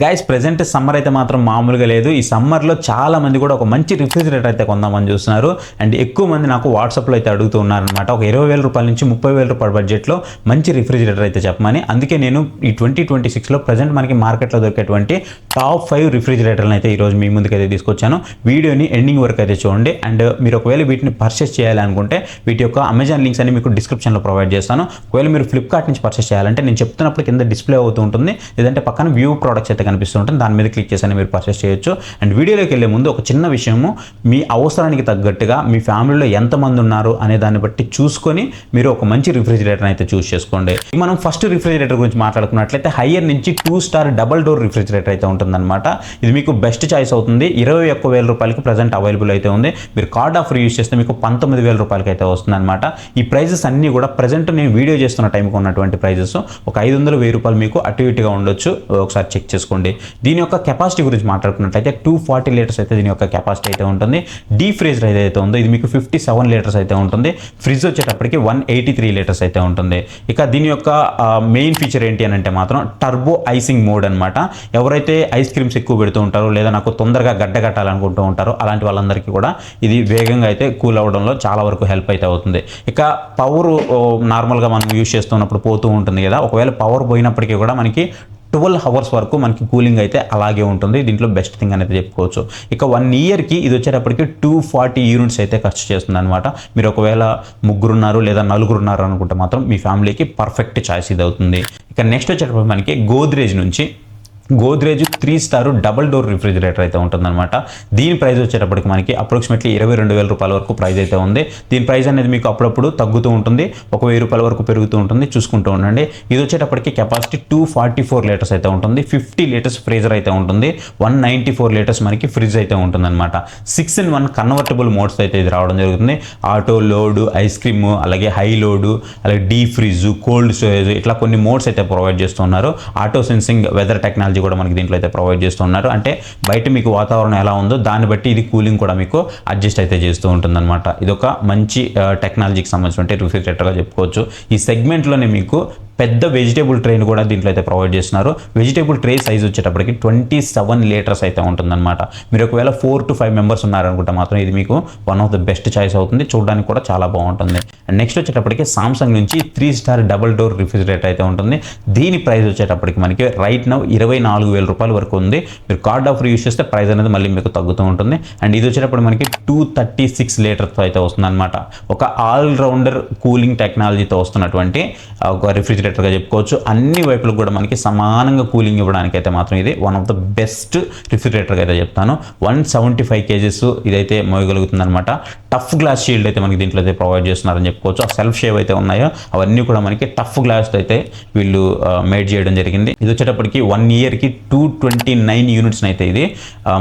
Guys present summer అయితే మాత్రం మామూలుగా లేదు. ఈ సమ్మర్లో చాలా మంది కూడా ఒక మంచి రిఫ్రిజిరేటర్ అయితే కొందామని చూస్తున్నారు. అండ్ ఎక్కువ మంది నాకు వాట్సాప్లో అయితే అడుగుతూ ఉన్నారనమాట. ఒక 20,000 రూపాయల నుంచి 30,000 రూపాయల బడ్జెట్లో మంచి రిఫ్రిజిరేటర్ అయితే చెప్పమని. అందుకే నేను ఈ 2026లో ప్రజెంట్ మనకి మార్కెట్లో దొరికేటువంటి టాప్ 5 రిఫ్రిజిరేటర్లను అయితే ఈరోజు మీ ముందుకైతే తీసుకొచ్చాను. వీడియోని ఎండింగ్ వరకు అయితే చూడండి. అండ్ మీరు ఒకవేళ వీటిని పర్చేస్ చేయాలనుకుంటే వీటి యొక్క అమెజాన్ లింక్స్ అని మీకు డిస్క్రిప్షన్లో ప్రొవైడ్ చేస్తాను. ఒకవేళ మీరు ఫ్లిప్కార్ట్ నుంచి పర్చేస్ చేయాలంటే నేను చెప్తున్నప్పుడు కింద డిస్ప్లే అవుతూ ఉంటుంది, లేదంటే పక్కన వ్యూ ప్రోడక్ట్స్ అయితే కనిపిస్తుంటుంది, దాని మీద క్లిక్ చేసి మీరు పర్చేస్ చేయొచ్చు. అండ్ వీడియోలోకి వెళ్ళే ముందు ఒక చిన్న విషయము, మీ అవసరానికి తగ్గట్టుగా మీ ఫ్యామిలీలో ఎంతమంది ఉన్నారు అనే దాన్ని బట్టి చూసుకొని మీరు ఒక మంచి రిఫ్రిజిరేటర్ అయితే చూస్ చేసుకోండి. మనం ఫస్ట్ రిఫ్రిజిరేటర్ గురించి మాట్లాడుకున్నట్లయితే హైయర్ నుంచి 2 స్టార్ డబుల్ డోర్ రిఫ్రిజిరేటర్ అయితే ఉంటుందన్నమాట. ఇది మీకు బెస్ట్ చాయిస్ అవుతుంది. 21,000 రూపాయలకి ప్రజెంట్ అవైలబుల్ అయితే ఉంది. మీరు కార్డ్ ఆఫర్ యూస్ చేస్తే మీకు 19,000 రూపాయలకి అయితే వస్తుంది అనమాట. ఈ ప్రైజెస్ అన్నీ కూడా ప్రజెంట్ నేను వీడియో చేస్తున్న టైంకి ఉన్నటువంటి ప్రైజెస్. ఒక 500-1000 రూపాయలు మీకు అటు ఇటుగా ఉండొచ్చు, ఒకసారి చెక్ చేసుకోండి. దీని యొక్క కెపాసిటీ గురించి మాట్లాడుకున్నట్లయితే 240 లీటర్స్ అయితే దీని యొక్క కెపాసిటీ అయితే ఉంటుంది. డీప్ ఫ్రీజర్ ఏదైతే ఉందో ఇది మీకు 57 లీటర్స్ అయితే ఉంటుంది. ఫ్రిడ్జ్ వచ్చేటప్పటికి 183 లీటర్స్ అయితే ఉంటుంది. ఇక దీని యొక్క మెయిన్ ఫీచర్ ఏంటి అని అంటే మాత్రం టర్బో ఐసింగ్ మోడ్ అనమాట. ఎవరైతే ఐస్ క్రీమ్స్ ఎక్కువ పెడుతూ ఉంటారో లేదా నాకు తొందరగా గడ్డ కట్టాలనుకుంటూ ఉంటారో అలాంటి వాళ్ళందరికీ కూడా ఇది వేగంగా అయితే కూల్ అవ్వడంలో చాలా వరకు హెల్ప్ అయితే అవుతుంది. ఇక పవర్ నార్మల్గా మనం యూజ్ చేస్తున్నప్పుడు పోతూ ఉంటుంది కదా, ఒకవేళ పవర్ పోయినప్పటికీ కూడా మనకి 12 అవర్స్ వరకు మనకి కూలింగ్ అయితే అలాగే ఉంటుంది. దీంట్లో బెస్ట్ థింగ్ అనేది చెప్పుకోవచ్చు. ఇక 1 ఇయర్కి ఇది వచ్చేటప్పటికి 240 యూనిట్స్ అయితే ఖర్చు చేస్తుంది అనమాట. మీరు ఒకవేళ ముగ్గురున్నారు లేదా నలుగురున్నారు అనుకుంటే మాత్రం మీ ఫ్యామిలీకి పర్ఫెక్ట్ చాయిస్ ఇది అవుతుంది. ఇక నెక్స్ట్ వచ్చేటప్పటికి మనకి Godrej 3 star double door refrigerator అయితే ఉంటుందన్నమాట. దీని ప్రైస్ వచ్చేటప్పటికి మనకి అప్రాక్సిమేట్లీ 22,000 రూపాయల వరకు ప్రైస్ అయితే ఉంది. దీని ప్రైస్ అనేది మీకు అప్పుడప్పుడు తగ్గుతూ ఉంటుంది, 1,000 రూపాయల వరకు పెరుగుతూ ఉంటుంది, చూసుకుంటూ ఉండండి. ఇది వచ్చేటప్పటికి కెపాసిటీ 244 లీటర్స్ అయితే ఉంటుంది. 50 లీటర్స్ ఫ్రీజర్ అయితే ఉంటుంది. 194 లీటర్స్ మనకి ఫ్రిడ్జ్ అయితే ఉంటుందన్నమాట. 6-in-1 కన్వర్టబుల్ మోడ్స్ అయితే ఇది రావడం జరుగుతుంది. ఆటో, లోడ్, ఐస్ క్రీమ్, అలాగే హై లోడ్, అలాగే డీప్ ఫ్రిడ్జ్, కోల్డ్ స్టోరేజ్, ఇట్లా కొన్ని మోడ్స్ అయితే ప్రొవైడ్ చేస్తున్నారు. ఆటో సెన్సింగ్, వెదర్ టెక్నాలజీ కూడా మనకి దీంట్లో అయితే ప్రొవైడ్ చేస్తున్నారు. అంటే బయట మీకు వాతావరణం ఎలా ఉందో దాన్ని బట్టి ఇది కూలింగ్ కూడా మీకు అడ్జస్ట్ అయితే చేస్తూ ఉంటుంది అనమాట. ఇది ఒక మంచి టెక్నాలజీకి సంబంధించిన రిఫ్రిజిరేటర్గా చెప్పుకోవచ్చు. ఈ సెగ్మెంట్లోనే మీకు పెద్ద వెజిటేబుల్ ట్రేని కూడా దీంట్లో అయితే ప్రొవైడ్ చేస్తున్నారు. వెజిటేబుల్ ట్రే సైజ్ వచ్చేటప్పటికి 27 లీటర్స్ అయితే ఉంటుందన్నమాట. మీరు ఒకవేళ 4 to 5 మెంబర్స్ ఉన్నారనుకుంటే మాత్రం ఇది మీకు one of the best choice అవుతుంది. చూడడానికి కూడా చాలా బాగుంటుంది. అండ్ నెక్స్ట్ వచ్చేటప్పటికి సామ్సంగ్ నుంచి 3 స్టార్ డబుల్ డోర్ రిఫ్రిజిరేటర్ అయితే ఉంటుంది. దీని ప్రైస్ వచ్చేటప్పటికి మనకి రైట్ నౌ 24,000 రూపాయల వరకు ఉంది. మీరు కార్డ్ ఆఫర్ యూస్ చేస్తే ప్రైస్ అనేది మళ్ళీ మీకు తగ్గుతూ ఉంటుంది. అండ్ ఇది వచ్చేటప్పుడు మనకి 236 లీటర్స్ అయితే వస్తుంది అనమాట. ఒక ఆల్రౌండర్ కూలింగ్ టెక్నాలజీతో వస్తున్నటువంటి ఒక రిఫ్రిజిరేటర్గా చెప్పుకోవచ్చు. అన్ని వైపులకు కూడా మనకి సమానంగా కూలింగ్ ఇవ్వడానికి అయితే మాత్రం ఇది వన్ ఆఫ్ ద బెస్ట్ రిఫ్రిజిరేటర్గా అయితే చెప్తాను. 175 kgs ఇదైతే మోయగలుగుతుంది అనమాట. టఫ్ గ్లాస్ షీల్డ్ అయితే మనకి దీంట్లో అయితే ప్రొవైడ్ చేస్తున్నారని చెప్పుకోవచ్చు. ఆ సెల్ఫ్ షేవ్ అయితే ఉన్నాయో అవన్నీ కూడా మనకి టఫ్ గ్లాస్ అయితే వీళ్ళు మేడ్ చేయడం జరిగింది. ఇది వచ్చేటప్పటికి 1 ఇయర్కి 229 యూనిట్స్ అయితే ఇది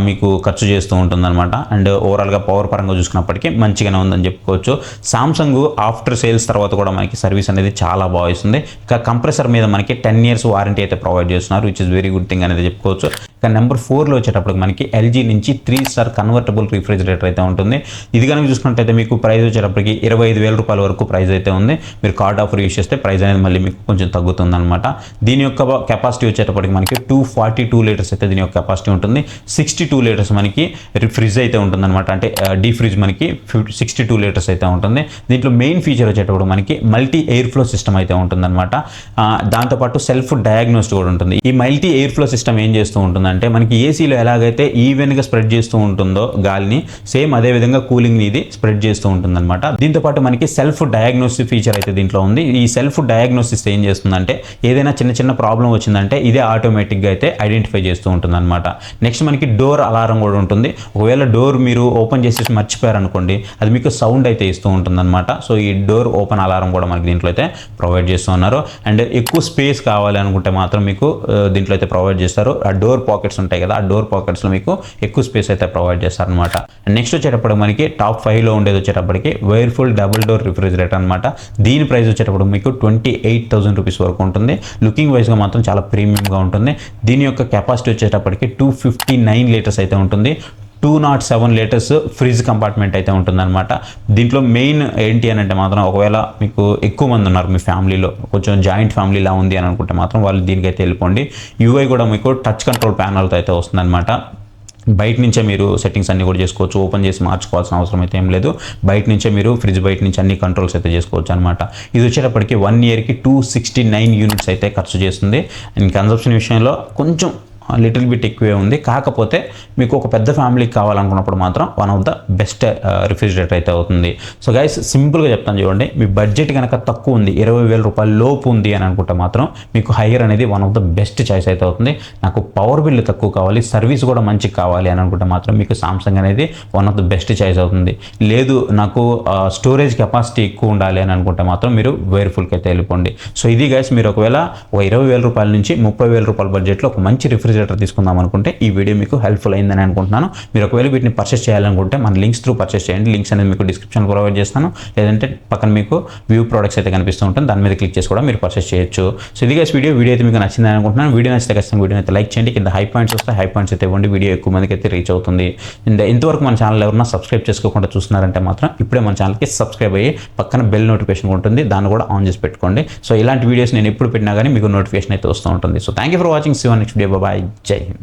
మీకు ఖర్చు చేస్తూ ఉంటుంది అనమాట. అండ్ ఓవరాల్గా పవర్ పరంగా చూసుకున్నప్పటికీ మంచిగానే ఉందని చెప్పుకోవచ్చు. సామ్సంగ్ ఆఫ్టర్ సేల్స్ తర్వాత కూడా మనకి సర్వీస్ అనేది చాలా బాగా ఇస్తుంది. ఇక కంప్రెసర్ మీద మనకి 10 years వారంటీ అయితే ప్రొవైడ్ చేస్తున్నారు, which is very good thing అనేది చెప్పుకోవచ్చు. ఇక నెంబర్ 4లో వచ్చేటప్పటికి మనకి ఎల్జీ నుంచి 3 స్టార్ కన్వర్టబుల్ రిఫ్రిజిరేటర్ అయితే ఉంటుంది. ఇది కనుక చూసుకున్నట్టయితే మీకు ప్రైస్ వచ్చేటప్పటికి 25,000 రూపాయల వరకు ప్రైస్ అయితే ఉంది. మీరు కార్డ్ ఆఫర్ యూస్ చేస్తే ప్రైస్ అనేది మళ్ళీ మీకు కొంచెం తగ్గుతుంది అనమాట. దీని యొక్క కెపాసిటీ వచ్చేటప్పటికి మనకి 242 లీటర్స్ అయితే దీని యొక్క కెపాసిటీ ఉంటుంది. 62 లీటర్స్ మనకి ఫ్రిడ్జ్ అయితే ఉంటుంది అనమాట. అంటే డీ ఫ్రిడ్జ్ మనకి 62 లీటర్స్ అయితే ఉంటుంది. దీంట్లో మెయిన్ ఫీచర్ వచ్చేటప్పుడు మనకి మల్టీ ఎయిర్ ఫ్లో సిస్టమ్ అయితే ఉంటుంది అనమాట. దాంతోపాటు సెల్ఫ్ డయాగ్నోస్ట్ కూడా ఉంటుంది. ఈ మల్టీ ఎయిర్ ఫ్లో సిస్టమ్ ఏం చేస్తూ ఉంటుందంటే మనకి ఏసీలో ఎలాగైతే ఈవెన్గా స్ప్రెడ్ చేస్తూ ఉంటుందో గాలిని, సేమ్ అదే విధంగా కూలింగ్ ఇది స్ప్రెడ్ చేస్తూ ఉంటుంది అనమాట. దీంతోపాటు మనకి సెల్ఫ్ డయాగ్నోసిస్ ఫీచర్ అయితే దీంట్లో ఉంది. ఈ సెల్ఫ్ డయాగ్నోసిస్ ఏం చేస్తుందంటే ఏదైనా చిన్న ప్రాబ్లం వచ్చిందంటే ఇదే ఆటోమేటిక్గా అయితే ఐడెంటిఫై చేస్తూ ఉంటుంది అనమాట. నెక్స్ట్ మనకి డోర్ అలారం కూడా ఉంటుంది. ఒకవేళ డోర్ మీరు ఓపెన్ చేసేసి మర్చిపోయారనుకోండి, అది మీకు సౌండ్ అయితే ఇస్తూ ఉంటుంది అనమాట. సో ఈ డోర్ ఓపెన్ అలారం కూడా మనకి దీంట్లో అయితే ప్రొవైడ్ చేస్తున్నారు. అండ్ ఎక్కువ స్పేస్ కావాలి అనుకుంటే మాత్రం మీకు దీంట్లో అయితే ప్రొవైడ్ చేస్తారు. ఆ డోర్ పాకెట్స్ ఉంటాయి కదా, ఆ డోర్ పాకెట్స్లో మీకు ఎక్కువ స్పేస్ అయితే ప్రొవైడ్ చేస్తారు అనమాట. అండ్ నెక్స్ట్ వచ్చేటప్పుడు మనకి టాప్ 5లో ఉండేది వచ్చేటప్పటికి వైర్ఫుల్ డబుల్ డోర్ రిఫ్రిజిరేటర్ అనమాట. దీని ప్రైస్ వచ్చేటప్పుడు మీకు 28,000 రూపీస్ వరకు ఉంటుంది. లుకింగ్ వైజ్గా మాత్రం చాలా ప్రీమియంగా ఉంటుంది. దీని యొక్క కెపాసిటీ వచ్చేటప్పటికి 259 లీటర్స్ అయితే ఉంటుంది. 207 లీటర్స్ ఫ్రిడ్జ్ కంపార్ట్మెంట్ అయితే ఉంటుందన్నమాట. దీంట్లో మెయిన్ ఏంటి అని అంటే మాత్రం ఒకవేళ మీకు ఎక్కువ మంది ఉన్నారు మీ ఫ్యామిలీలో, కొంచెం జాయింట్ ఫ్యామిలీలా ఉంది అని అనుకుంటే మాత్రం వాళ్ళు దీనికైతే వెళ్ళిపోండి. యూఐ కూడా మీకు టచ్ కంట్రోల్ ప్యానల్తో అయితే వస్తుందన్నమాట. బయట నుంచే మీరు సెట్టింగ్స్ అన్ని కూడా చేసుకోవచ్చు, ఓపెన్ చేసి మార్చుకోవాల్సిన అవసరం అయితే ఏం లేదు. బయట నుంచే మీరు ఫ్రిడ్జ్ బయట నుంచి అన్ని కంట్రోల్స్ అయితే చేసుకోవచ్చు అనమాట. ఇది వచ్చేటప్పటికి 1 ఇయర్కి 269 యూనిట్స్ అయితే ఖర్చు చేస్తుంది. అండ్ కన్సంప్షన్ విషయంలో కొంచెం లిటిల్ బిట్ ఎక్కువే ఉంది. కాకపోతే మీకు ఒక పెద్ద ఫ్యామిలీకి కావాలనుకున్నప్పుడు మాత్రం one of the best refrigerator అయితే అవుతుంది. సో గైస్, సింపుల్గా చెప్తాను చూడండి, మీ బడ్జెట్ కనుక తక్కువ ఉంది, 20,000 రూపాయల లోపు ఉంది అని అనుకుంటే మాత్రం మీకు హైయర్ అనేది one of the best choice అయితే అవుతుంది. నాకు పవర్ బిల్ తక్కువ కావాలి, సర్వీస్ కూడా మంచి కావాలి అని అనుకుంటే మాత్రం మీకు సామ్సంగ్ అనేది one of the best choice అవుతుంది. లేదు నాకు స్టోరేజ్ కెపాసిటీ ఎక్కువ ఉండాలి అని అనుకుంటే మాత్రం మీరు వేర్ఫుల్కి అయితే వెళ్ళిపోండి. సో ఇది గైస్, మీరు ఒకవేళ ఒక 20,000 రూపాయల నుంచి 30,000 రూపాయల బడ్జెట్లో ఒక మంచి రిఫ్రిజిరేటర్ తీసుకుందాం అనుకుంటే ఈ వీడియో మీకు హెల్ప్ఫుల్ అయిందని అనుకుంటున్నాను. మీరు ఒకవేళ వీటిని పర్చేస్ చేయాలనుకుంటే మన లింక్స్ త్రూ పర్చేస్ చేయండి. లింక్స్ అనేది మీకు డిస్క్రిప్షన్ ప్రొవైడ్ చేస్తాను, లేదంటే పక్కన మీకు వ్యూ ప్రోడక్ట్స్ అయితే కనిపిస్తూ ఉంటుంది, దాని మీద క్లిక్ చేసి కూడా మీరు పర్చేస్ చేయొచ్చు. సో ఇది గైస్ వీడియో అయితే మీకు నచ్చిందని అనుకుంటున్నాను. వీడియో నచ్చితే ఖచ్చితంగా వీడియో అయితే లైక్ చేయండి. కింద హై పాయింట్స్ వస్తే హై పాయింట్స్ అయితే ఇవ్వండి, వీడియో ఎక్కువ మందికి అయితే రీచ్ అవుతుంది. ఇంతవరకు మన ఛానల్ ఎవరన్నా సబ్స్క్రైబ్ చేసుకోకుండా చూస్తున్నారంటే మాత్రం ఇప్పుడే మన ఛానల్కి సబ్స్క్రైబ్ అయ్యి పక్కన బెల్ నోటిఫికేషన్ ఉంటుంది, దాన్ని కూడా ఆన్ చేసి పెట్టుకోండి. సో ఇలాంటి వీడియోస్ నేను ఎప్పుడు పెట్టినా కానీ మీకు నోటిఫికేషన్ అయితే వస్తూ ఉంటుంది. So thank you for watching. See you next video. Bye, జై హింద్.